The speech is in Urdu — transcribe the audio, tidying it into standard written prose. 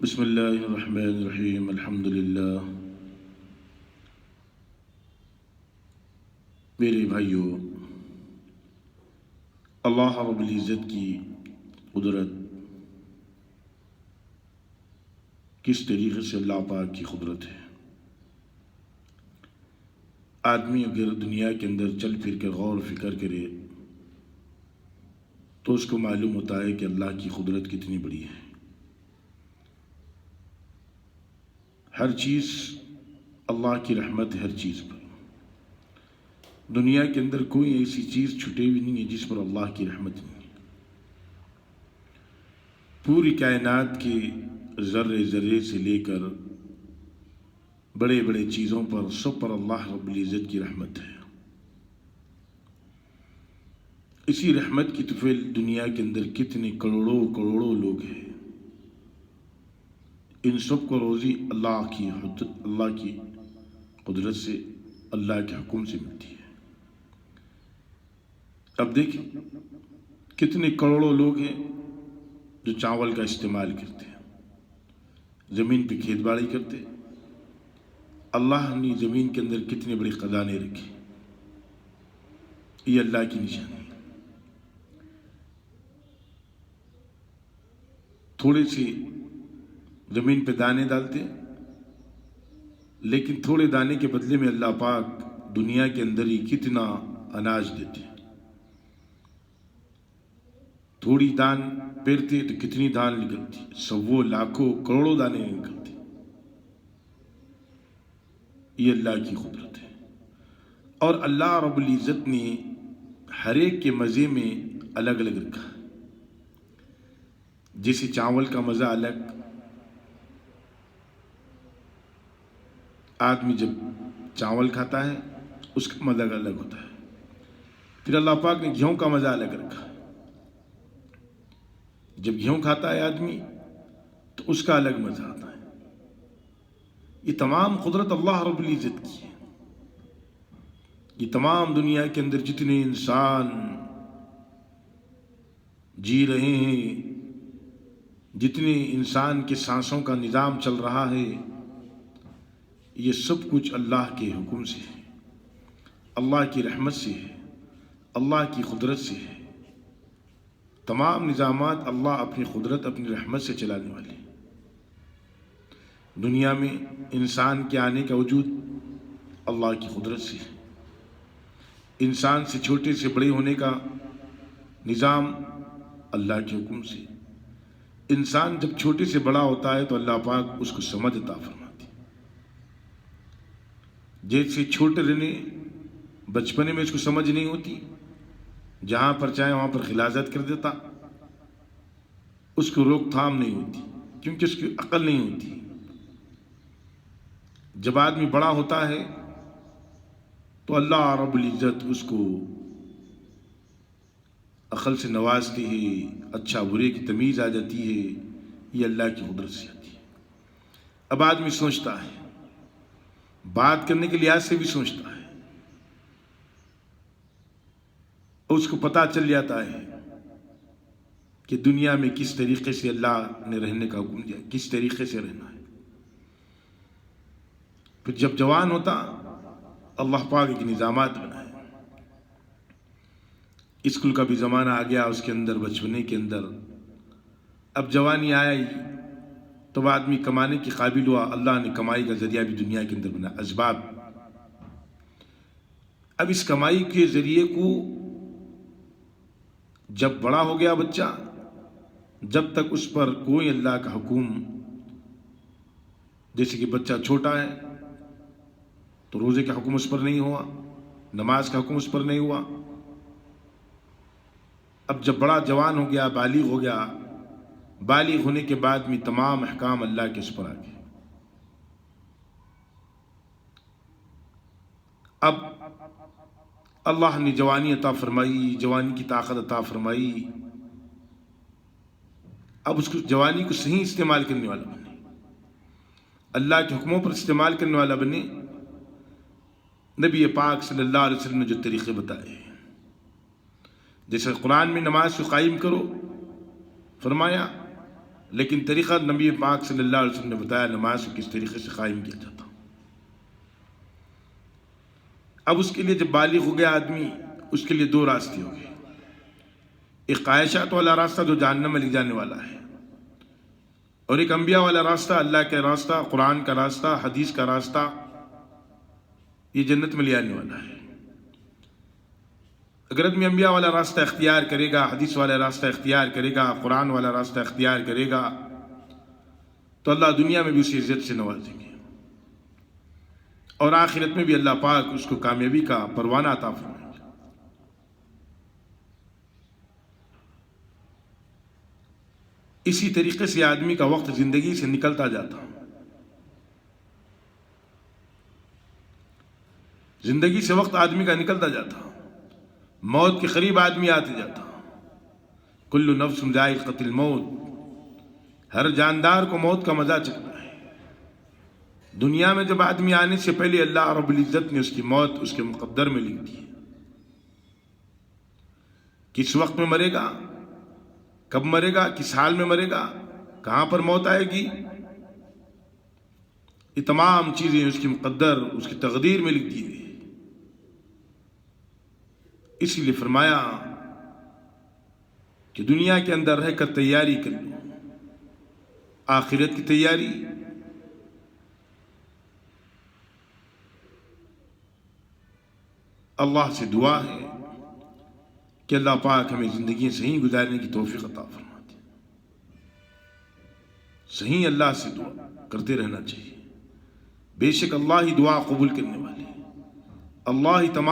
بسم اللہ الرحمن الرحیم الحمدللہ۔ میرے بھائیوں، اللہ رب العزت کی قدرت کس طریقے سے اللہ پاک کی قدرت ہے۔ آدمی اگر دنیا کے اندر چل پھر کر غور و فکر کرے تو اس کو معلوم ہوتا ہے کہ اللہ کی قدرت کتنی بڑی ہے۔ ہر چیز اللہ کی رحمت ہے، ہر چیز پر۔ دنیا کے اندر کوئی ایسی چیز چھٹے ہوئی نہیں ہے جس پر اللہ کی رحمت نہیں ہے۔ پوری کائنات کے ذرے ذرے سے لے کر بڑے بڑے چیزوں پر سب پر اللہ رب العزت کی رحمت ہے۔ اسی رحمت کی طفیل دنیا کے اندر کتنے کروڑوں کروڑوں لوگ ہیں۔ ان سب کو روزی اللہ کی قدرت سے، اللہ کے حکم سے ملتی ہے۔ اب دیکھیں کتنے کروڑوں لوگ ہیں جو چاول کا استعمال کرتے ہیں، زمین پہ کھیت باڑی کرتے ہیں۔ اللہ نے زمین کے اندر کتنے بڑی خزانے رکھی، یہ اللہ کی نشانی ہے۔ تھوڑے سے زمین پہ دانے ڈالتے لیکن تھوڑے دانے کے بدلے میں اللہ پاک دنیا کے اندر ہی کتنا اناج دیتے۔ تھوڑی دان پیرتے تو کتنی دان نکلتی، سووں لاکھوں کروڑوں دانے نکلتے۔ یہ اللہ کی قدرت ہے۔ اور اللہ رب العزت نے ہر ایک کے مزے میں الگ الگ رکھا۔ جیسے چاول کا مزہ الگ، آدمی جب چاول کھاتا ہے اس کا مزہ الگ ہوتا ہے۔ پھر اللہ پاک نے گیہوں کا مزہ الگ رکھا۔ جب گیہوں کھاتا ہے آدمی تو اس کا الگ مزہ آتا ہے۔ یہ تمام قدرت اللہ رب العزت کی ہے۔ یہ تمام دنیا کے اندر جتنے انسان جی رہے ہیں، جتنے انسان کے سانسوں کا نظام چل رہا ہے، یہ سب کچھ اللہ کے حکم سے ہے، اللہ کی رحمت سے ہے، اللہ کی قدرت سے ہے۔ تمام نظامات اللہ اپنی قدرت، اپنی رحمت سے چلانے والے ہیں۔ دنیا میں انسان کے آنے کا وجود اللہ کی قدرت سے ہے۔ انسان سے چھوٹے سے بڑے ہونے کا نظام اللہ کے حکم سے۔ انسان جب چھوٹے سے بڑا ہوتا ہے تو اللہ پاک اس کو سمجھ عطا فرماتی۔ جیسے چھوٹے رہنے بچپنے میں اس کو سمجھ نہیں ہوتی، جہاں پر چاہے وہاں پر غلاظت کر دیتا، اس کو روک تھام نہیں ہوتی کیونکہ اس کی عقل نہیں ہوتی۔ جب آدمی بڑا ہوتا ہے تو اللہ رب العزت اس کو عقل سے نوازتی ہے، اچھا برے کی تمیز آ جاتی ہے۔ یہ اللہ کی قدرت سے آتی ہے۔ اب آدمی سوچتا ہے، بات کرنے کے لحاظ سے بھی سوچتا ہے، اور اس کو پتہ چل جاتا ہے کہ دنیا میں کس طریقے سے اللہ نے رہنے کا حکم دیا، کس طریقے سے رہنا ہے۔ پھر جب جوان ہوتا، اللہ پاک کے نظامات بنائے۔ اسکول کا بھی زمانہ آ گیا اس کے اندر، بچپنے کے اندر۔ اب جوانی آئی تو آدمی کمانے کے قابل ہوا، اللہ نے کمائی کا ذریعہ بھی دنیا کے اندر بنا، اسباب۔ اب اس کمائی کے ذریعے کو جب بڑا ہو گیا بچہ، جب تک اس پر کوئی اللہ کا حکم، جیسے کہ بچہ چھوٹا ہے تو روزے کا حکم اس پر نہیں ہوا، نماز کا حکم اس پر نہیں ہوا۔ اب جب بڑا جوان ہو گیا، بالغ ہو گیا، بالغ ہونے کے بعد میں تمام احکام اللہ کے اس پر آ گئے۔ اب اللہ نے جوانی عطا فرمائی، جوانی کی طاقت عطا فرمائی۔ اب اس کو جوانی کو صحیح استعمال کرنے والا بنے، اللہ کے حکموں پر استعمال کرنے والا بنے۔ نبی پاک صلی اللہ علیہ وسلم نے جو طریقے بتائے، جیسے قرآن میں نماز کو قائم کرو، فرمایا لیکن طریقہ نبی پاک صلی اللہ علیہ وسلم نے بتایا نماز کو کس طریقے سے قائم کیا جاتا. اب اس کے لیے جب بالغ ہو گیا آدمی، اس کے لیے دو راستے ہو گئے. ایک خواہشات والا راستہ جو جہنم میں لے جانے والا ہے، اور ایک انبیاء والا راستہ، اللہ کا راستہ، قرآن کا راستہ، حدیث کا راستہ، یہ جنت میں لے آنے والا ہے. اگر آدمی انبیاء والا راستہ اختیار کرے گا، حدیث والا راستہ اختیار کرے گا، قرآن والا راستہ اختیار کرے گا، تو اللہ دنیا میں بھی اسے عزت سے نوازیں گے، اور آخرت میں بھی اللہ پاک اس کو کامیابی کا پروانہ عطا فرمائیں گے. اسی طریقے سے آدمی کا وقت زندگی سے نکلتا جاتا، زندگی سے وقت آدمی کا نکلتا جاتا، موت کے قریب آدمی آتے جاتا. کل نفس ذائقۃ الموت، ہر جاندار کو موت کا مزہ چکھنا ہے. دنیا میں جب آدمی آنے سے پہلے اللہ رب العزت نے اس کی موت اس کے مقدر میں لکھ دی ہے. کس وقت میں مرے گا، کب مرے گا، کس حال میں مرے گا، کہاں پر موت آئے گی، یہ تمام چیزیں اس کی مقدر، اس کی تقدیر میں لکھ دی گئی. اسی لیے فرمایا کہ دنیا کے اندر رہ کر تیاری کر لو، آخرت کی تیاری. اللہ سے دعا ہے کہ اللہ پاک ہمیں زندگی صحیح گزارنے کی توفیق عطا فرما دے. صحیح اللہ سے دعا کرتے رہنا چاہیے. بے شک اللہ ہی دعا قبول کرنے والے، اللہ ہی تمام